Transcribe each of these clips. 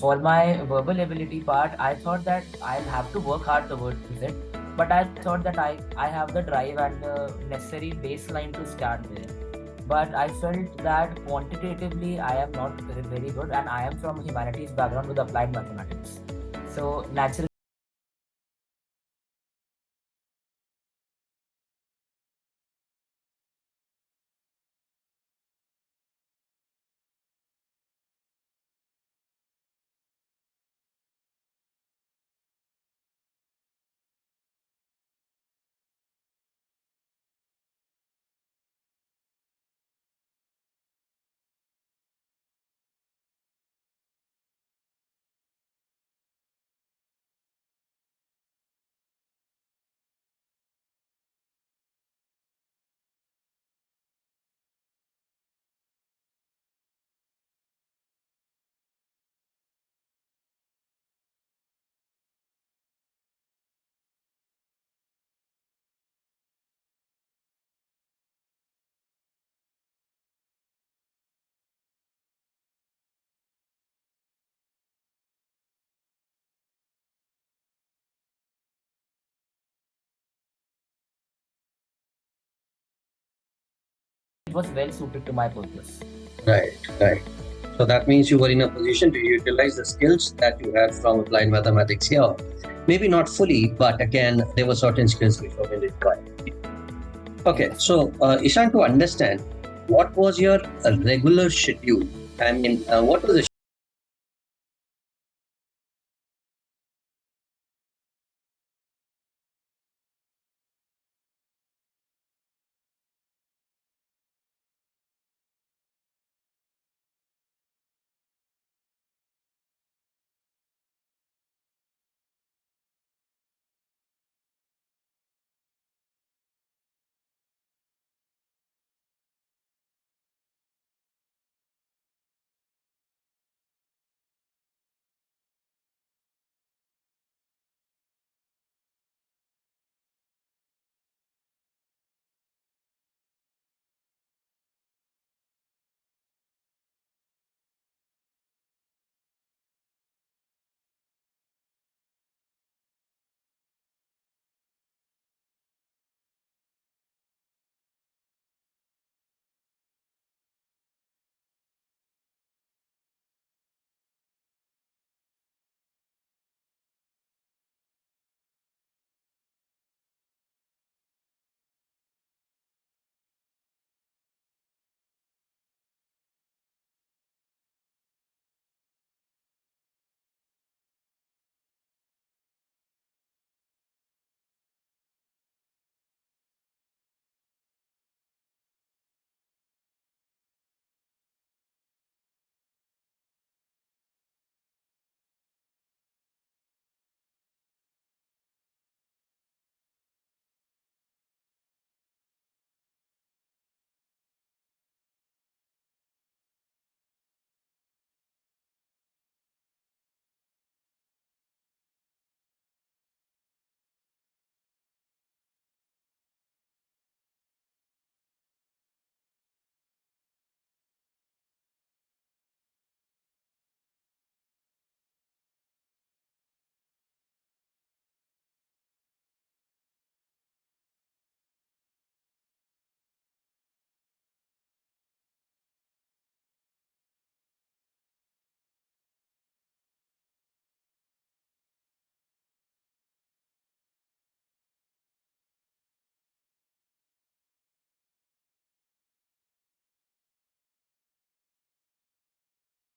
For my verbal ability part, I thought that I'll have to work hard towards it. But I thought that I have the drive and the necessary baseline to start there. But I felt that quantitatively I am not very good, and I am from humanities background with applied mathematics. So naturally, it was well suited to my purpose. Right, right. So that means you were in a position to utilize the skills that you had from applied mathematics here. Maybe not fully, but again, there were certain skills which were required. Okay, Yes. so Ishan, to understand, what was your regular schedule? I mean, what was the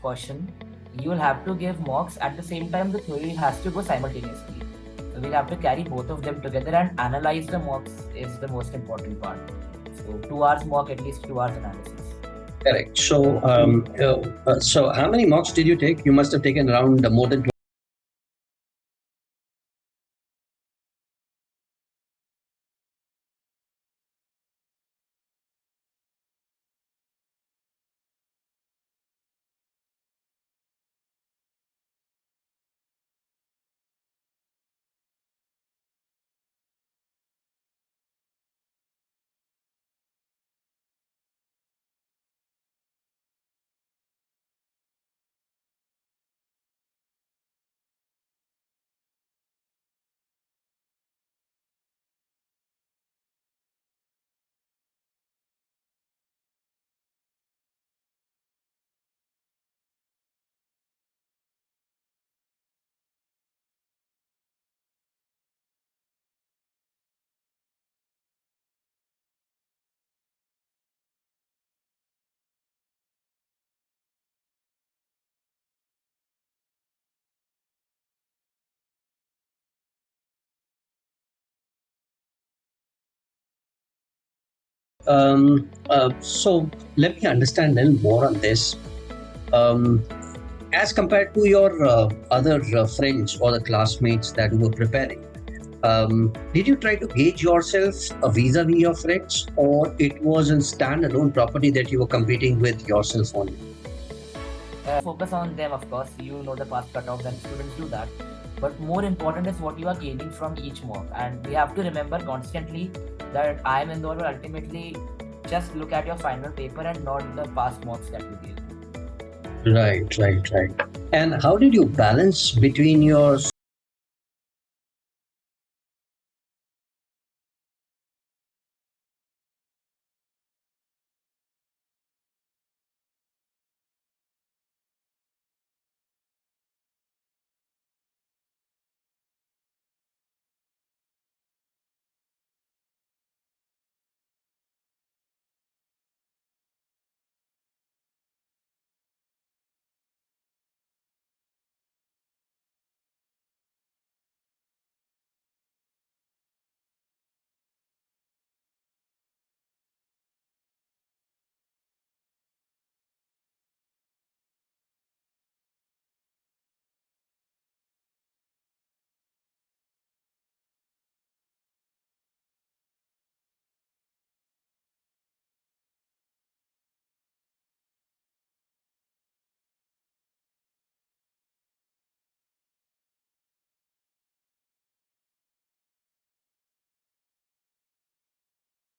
Caution, you will have to give mocks at the same time the theory has to go simultaneously. So we'll have to carry both of them together and analyze the mocks is the most important part. So 2 hours mock, at least 2 hours analysis. correct? So how many mocks did you take? You must have taken around more than So let me understand a little more on this. Um, as compared to your other friends or the classmates that you were preparing, did you try to gauge yourself vis-a-vis your friends, or it was a standalone property that you were competing with yourself only? Focus on them, of course. You know the past cutoffs and students do that. But more important is what you are gaining from each mock. And we have to remember constantly that IIM will ultimately just look at your final paper and not the past mocks that you gave. Right. And how did you balance between your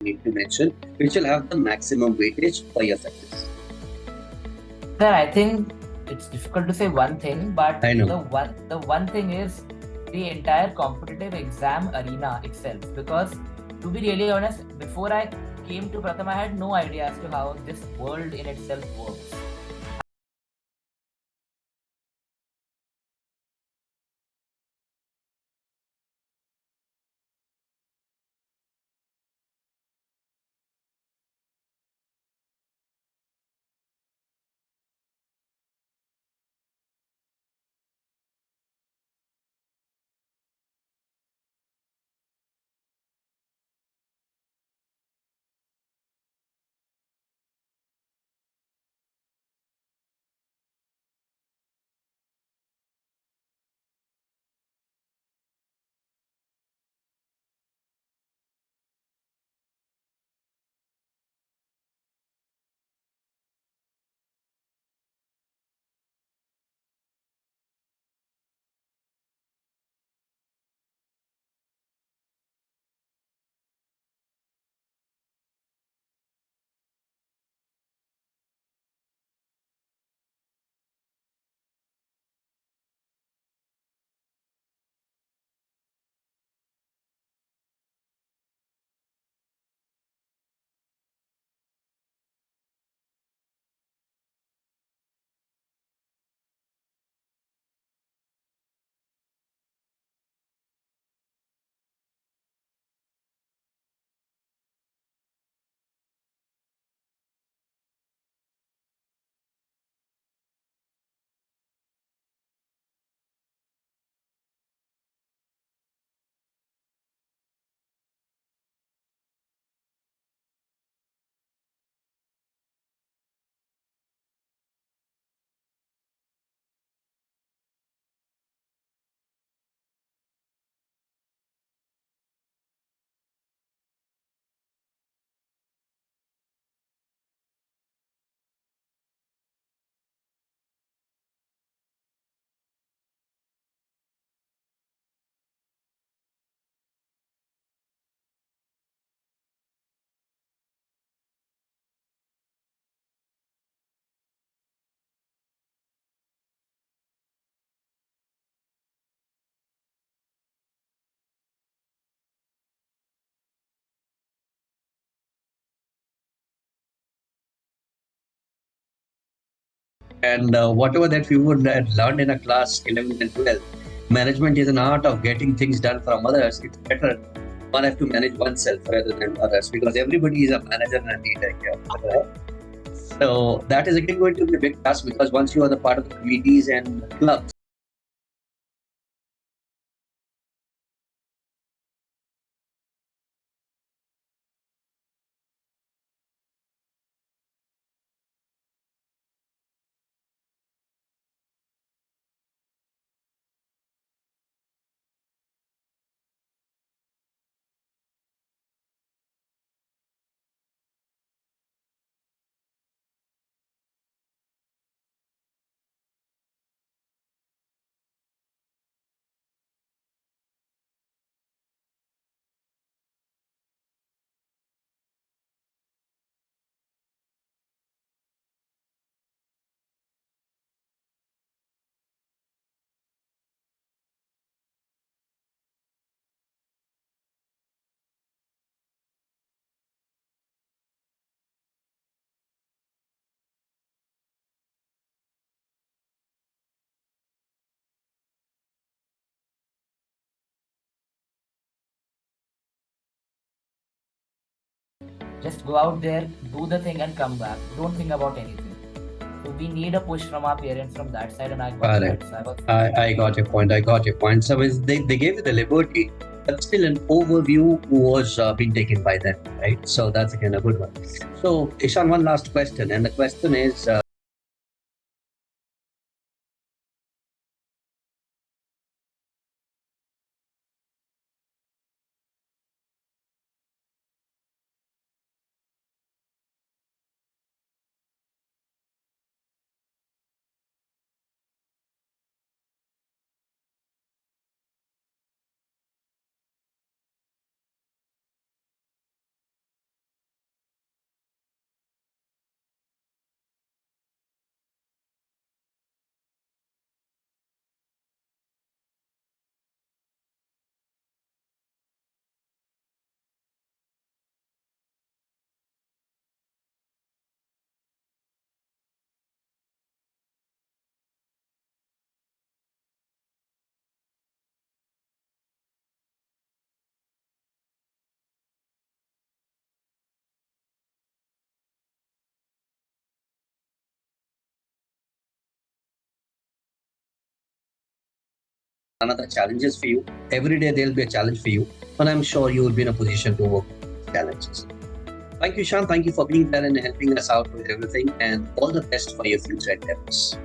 need to mention, which will have the maximum weightage for your success? Sir, I think it's difficult to say one thing, but I know. the one thing is the entire competitive exam arena itself. Because to be really honest, before I came to Pratham, I had no idea as to how this world in itself works. And whatever that we would have learned in a class 11 and 12, management is an art of getting things done from others. It's better one have to manage oneself rather than others, because everybody is a manager and a leader here. So that is again going to be a big task, because once you are the part of the committees and clubs, Just go out there, do the thing and come back. Don't think about anything. So we need a push from our parents from that side, and I got Correct. that. So I got your point. So they gave you the liberty, but still an overview was being taken by them, right? So that's again a good one. So Ishan, one last question, and the question is, another challenges for you. Every day there'll be a challenge for you, and I'm sure you will be in a position to overcome challenges. Thank you, Ishan. Thank you for being there and helping us out with everything, and all the best for your future endeavors.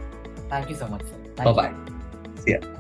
thank you so much, sir. Bye bye. See ya.